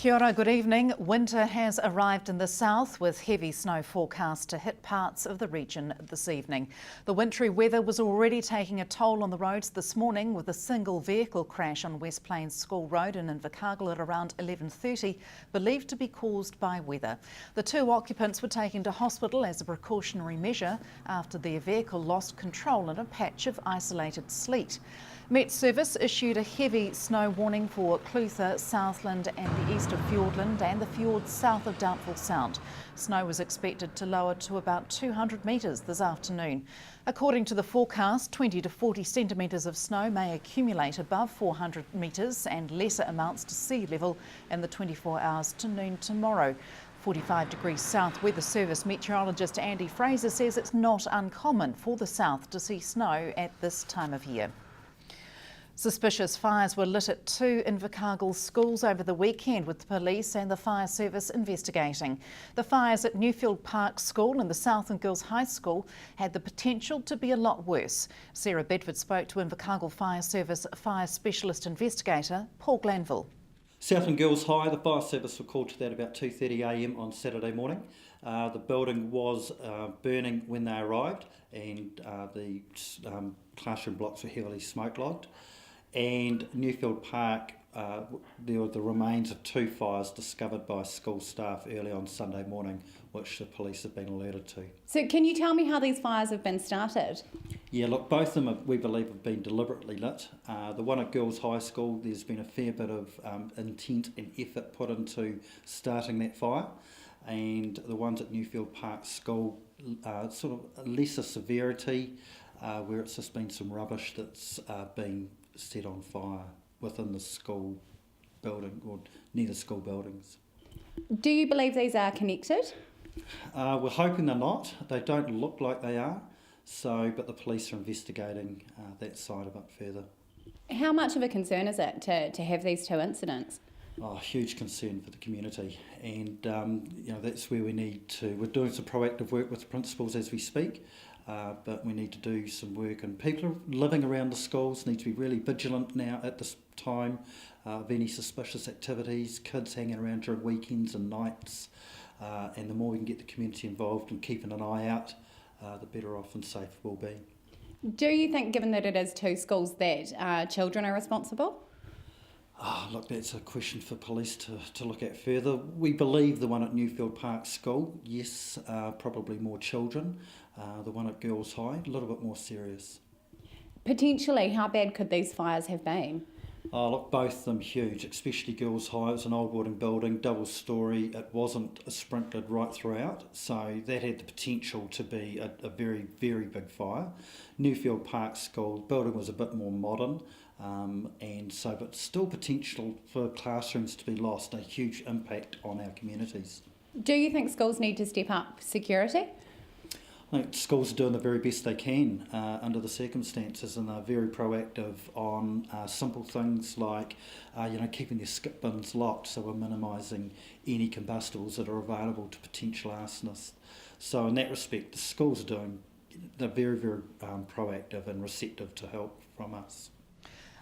Kia ora, good evening. Winter has arrived in the south with heavy snow forecast to hit parts of the region this evening. The wintry weather was already taking a toll on the roads this morning with a single vehicle crash on West Plains School Road in Invercargill at around 11:30, believed to be caused by weather. The two occupants were taken to hospital as a precautionary measure after their vehicle lost control in a patch of isolated sleet. Met Service issued a heavy snow warning for Clutha, Southland and the east of Fiordland and the fjords south of Doubtful Sound. Snow was expected to lower to about 200 metres this afternoon. According to the forecast, 20 to 40 centimetres of snow may accumulate above 400 metres and lesser amounts to sea level in the 24 hours to noon tomorrow. 45 degrees south Weather Service meteorologist Andy Fraser says it's not uncommon for the south to see snow at this time of year. Suspicious fires were lit at two Invercargill schools over the weekend, with the police and the fire service investigating. The fires at Newfield Park School and the Southland Girls High School had the potential to be a lot worse. Sarah Bedford spoke to Invercargill Fire Service Fire Specialist Investigator Paul Glanville. Southland Girls High, the fire service were called to that about 2:30 a.m. on Saturday morning. The building was burning when they arrived, and the classroom blocks were heavily smoke logged. And Newfield Park, there were the remains of two fires discovered by school staff early on Sunday morning, which the police have been alerted to. So can you tell me how these fires have been started? Yeah, look, both of them we believe have been deliberately lit. The one at Girls High School, there's been a fair bit of intent and effort put into starting that fire. And the ones at Newfield Park School, sort of lesser severity, where it's just been some rubbish that's been set on fire within the school building or near the school buildings. Do you believe these are connected? We're hoping they're not. They don't look like they are. But the police are investigating that side of it further. How much of a concern is it to have these two incidents? Huge concern for the community, and that's where we're doing some proactive work with the principals as we speak, but we need to do some work, and people living around the schools need to be really vigilant now at this time of any suspicious activities, kids hanging around during weekends and nights, and the more we can get the community involved and keeping an eye out, the better off and safe we'll be. Do you think, given that it is two schools, that children are responsible? Look, that's a question for police to look at further. We believe the one at Newfield Park School, yes, probably more children. The one at Girls High, a little bit more serious. Potentially, how bad could these fires have been? Look, both of them huge, especially Girls High. It was an old wooden building, double storey. It wasn't sprinkled right throughout, so that had the potential to be a very, very big fire. Newfield Park School, the building was a bit more modern, but still potential for classrooms to be lost, a huge impact on our communities. Do you think schools need to step up security? I think schools are doing the very best they can under the circumstances, and they're very proactive on simple things like keeping their skip bins locked, so we're minimising any combustibles that are available to potential arsonists. So in that respect, the schools they're very, very proactive and receptive to help from us.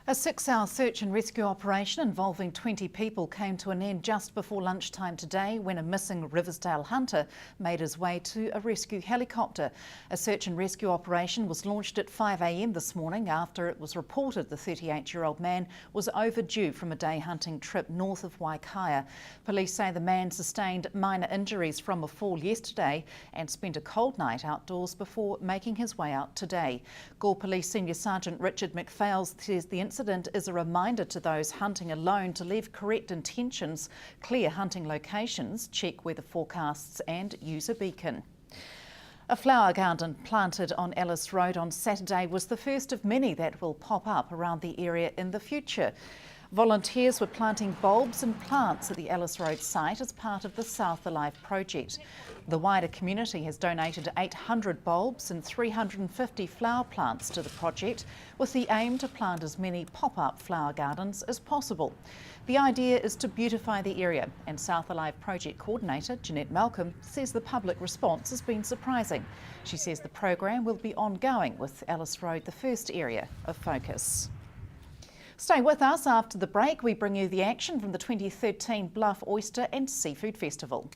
A 6-hour search and rescue operation involving 20 people came to an end just before lunchtime today when a missing Riversdale hunter made his way to a rescue helicopter. A search and rescue operation was launched at 5 a.m. this morning after it was reported the 38-year-old man was overdue from a day hunting trip north of Waikaia. Police say the man sustained minor injuries from a fall yesterday and spent a cold night outdoors before making his way out today. Gore Police Senior Sergeant Richard McPhails says the incident is a reminder to those hunting alone to leave correct intentions, clear hunting locations, check weather forecasts and use a beacon. A flower garden planted on Ellis Road on Saturday was the first of many that will pop up around the area in the future. Volunteers were planting bulbs and plants at the Ellis Road site as part of the South Alive project. The wider community has donated 800 bulbs and 350 flower plants to the project, with the aim to plant as many pop-up flower gardens as possible. The idea is to beautify the area, and South Alive project coordinator Jeanette Malcolm says the public response has been surprising. She says the program will be ongoing, with Ellis Road the first area of focus. Stay with us. After the break, we bring you the action from the 2013 Bluff Oyster and Seafood Festival.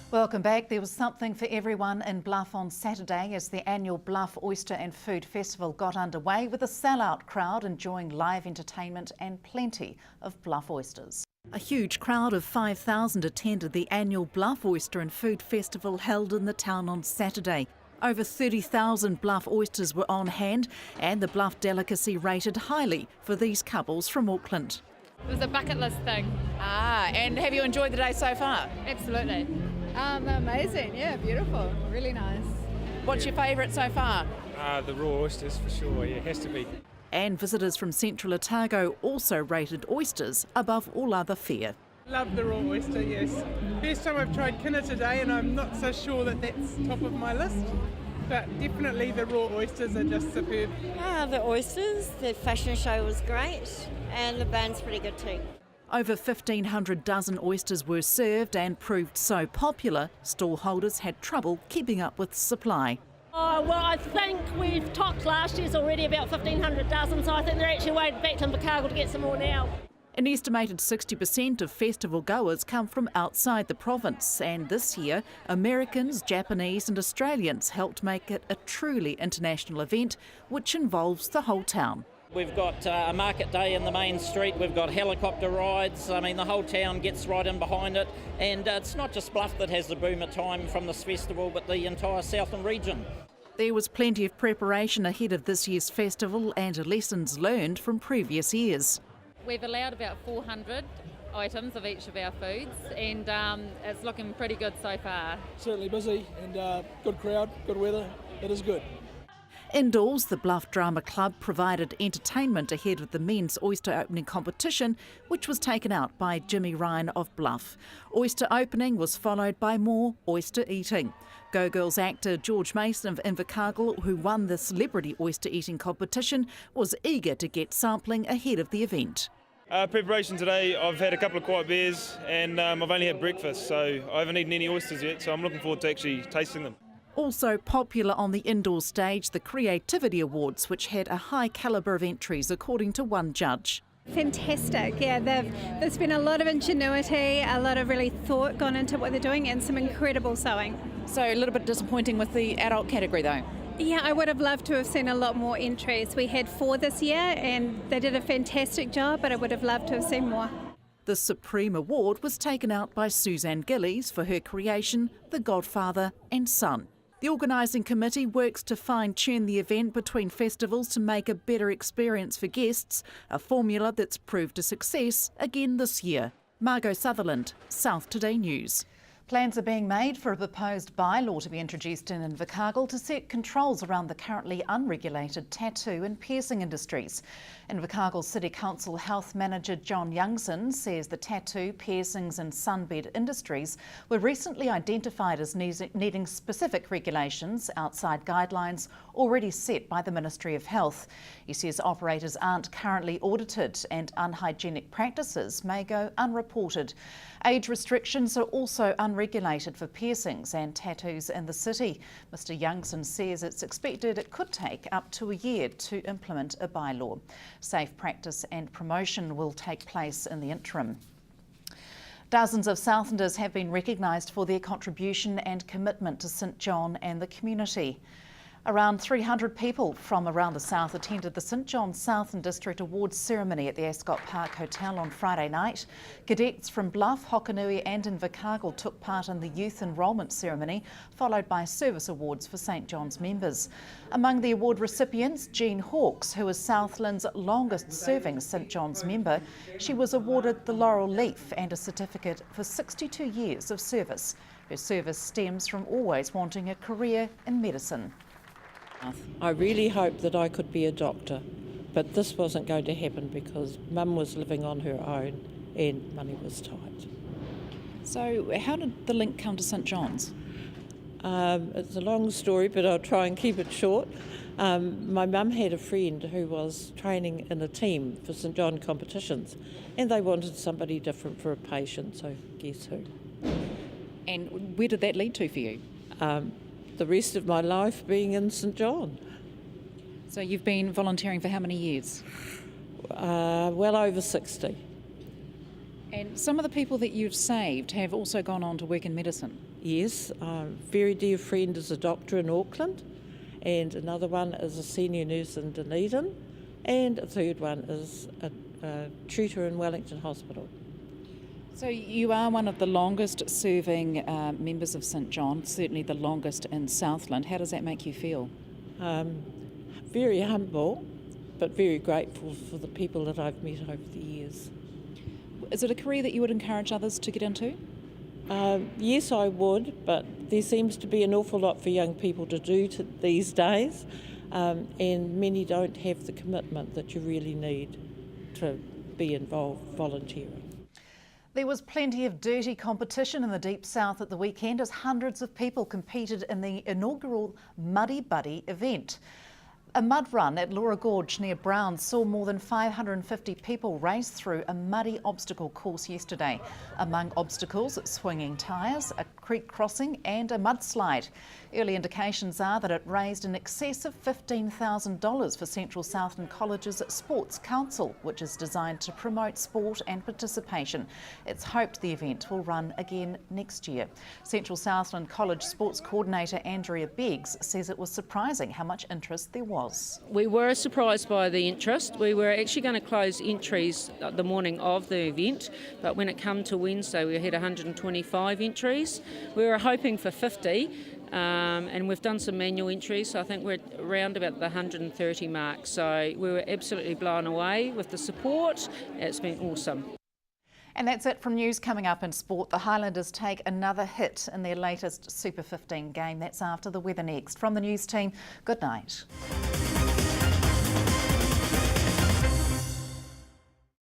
Welcome back. There was something for everyone in Bluff on Saturday as the annual Bluff Oyster and Food Festival got underway with a sellout crowd enjoying live entertainment and plenty of Bluff oysters. A huge crowd of 5,000 attended the annual Bluff Oyster and Food Festival held in the town on Saturday. Over 30,000 Bluff oysters were on hand and the Bluff delicacy rated highly for these couples from Auckland. It was a bucket list thing. And have you enjoyed the day so far? Absolutely. Amazing, yeah, beautiful, really nice. What's your favourite so far? The raw oysters for sure, yeah, has to be. And visitors from Central Otago also rated oysters above all other fare. Love the raw oyster, yes. First time I've tried kinner today and I'm not so sure that that's top of my list, but definitely the raw oysters are just superb. The oysters, the fashion show was great and the band's pretty good too. Over 1,500 dozen oysters were served and proved so popular, stallholders had trouble keeping up with supply. Oh, well, I think we've topped last year's already about 1,500 dozen, so I think they're actually waiting back to Invercargill to get some more now. An estimated 60% of festival goers come from outside the province, and this year Americans, Japanese and Australians helped make it a truly international event which involves the whole town. We've got a market day in the main street, we've got helicopter rides, I mean the whole town gets right in behind it, and it's not just Bluff that has the boomer time from this festival but the entire Southland region. There was plenty of preparation ahead of this year's festival and lessons learned from previous years. We've allowed about 400 items of each of our foods and it's looking pretty good so far. Certainly busy and good crowd, good weather, it is good. Indoors, the Bluff Drama Club provided entertainment ahead of the men's oyster opening competition, which was taken out by Jimmy Ryan of Bluff. Oyster opening was followed by more oyster eating. Go Girls actor George Mason of Invercargill, who won the celebrity oyster eating competition, was eager to get sampling ahead of the event. Preparation today, I've had a couple of quiet beers and I've only had breakfast, so I haven't eaten any oysters yet, so I'm looking forward to actually tasting them. Also popular on the indoor stage, the Creativity Awards, which had a high calibre of entries according to one judge. Fantastic, yeah, there's been a lot of ingenuity, a lot of really thought gone into what they're doing and some incredible sewing. So a little bit disappointing with the adult category though. Yeah, I would have loved to have seen a lot more entries. We had 4 this year and they did a fantastic job, but I would have loved to have seen more. The Supreme Award was taken out by Suzanne Gillies for her creation, The Godfather and Son. The organising committee works to fine-tune the event between festivals to make a better experience for guests, a formula that's proved a success again this year. Margot Southland, South Today News. Plans are being made for a proposed bylaw to be introduced in Invercargill to set controls around the currently unregulated tattoo and piercing industries. Invercargill City Council Health Manager John Youngson says the tattoo, piercings and sunbed industries were recently identified as needing specific regulations outside guidelines already set by the Ministry of Health. He says operators aren't currently audited and unhygienic practices may go unreported. Age restrictions are also unregulated for piercings and tattoos in the city. Mr Youngson says it's expected it could take up to a year to implement a bylaw. Safe practice and promotion will take place in the interim. Dozens of Southlanders have been recognised for their contribution and commitment to St John and the community. Around 300 people from around the South attended the St John Southland District Awards ceremony at the Ascot Park Hotel on Friday night. Cadets from Bluff, Hokanui and Invercargill took part in the youth enrolment ceremony, followed by service awards for St John's members. Among the award recipients, Jean Hawkes, who is Southland's longest serving St John's member. She was awarded the Laurel Leaf and a certificate for 62 years of service. Her service stems from always wanting a career in medicine. I really hoped that I could be a doctor, but this wasn't going to happen because Mum was living on her own and money was tight. So how did the link come to St John's? It's a long story, but I'll try and keep it short. My mum had a friend who was training in a team for St John competitions and they wanted somebody different for a patient, so guess who? And where did that lead to for you? the rest of my life being in St John. So you've been volunteering for how many years? Well over 60. And some of the people that you've saved have also gone on to work in medicine. Yes, a very dear friend is a doctor in Auckland, and another one is a senior nurse in Dunedin, and a third one is a tutor in Wellington Hospital. So you are one of the longest serving members of St John, certainly the longest in Southland. How does that make you feel? Very humble, but very grateful for the people that I've met over the years. Is it a career that you would encourage others to get into? Yes, I would, but there seems to be an awful lot for young people to do these days, and many don't have the commitment that you really need to be involved volunteering. There was plenty of dirty competition in the Deep South at the weekend as hundreds of people competed in the inaugural Muddy Buddy event. A mud run at Laura Gorge near Browns saw more than 550 people race through a muddy obstacle course yesterday. Among obstacles, swinging tyres, a creek crossing and a mudslide. Early indications are that it raised in excess of $15,000 for Central Southland College's Sports Council, which is designed to promote sport and participation. It's hoped the event will run again next year. Central Southland College Sports Coordinator Andrea Beggs says it was surprising how much interest there was. We were surprised by the interest. We were actually going to close entries the morning of the event, but when it came to Wednesday we had 125 entries. We were hoping for 50, and we've done some manual entries, so I think we're around about the 130 mark. So we were absolutely blown away with the support. It's been awesome. And that's it from news. Coming up in sport, the Highlanders take another hit in their latest Super 15 game. That's after the weather next. From the news team, good night.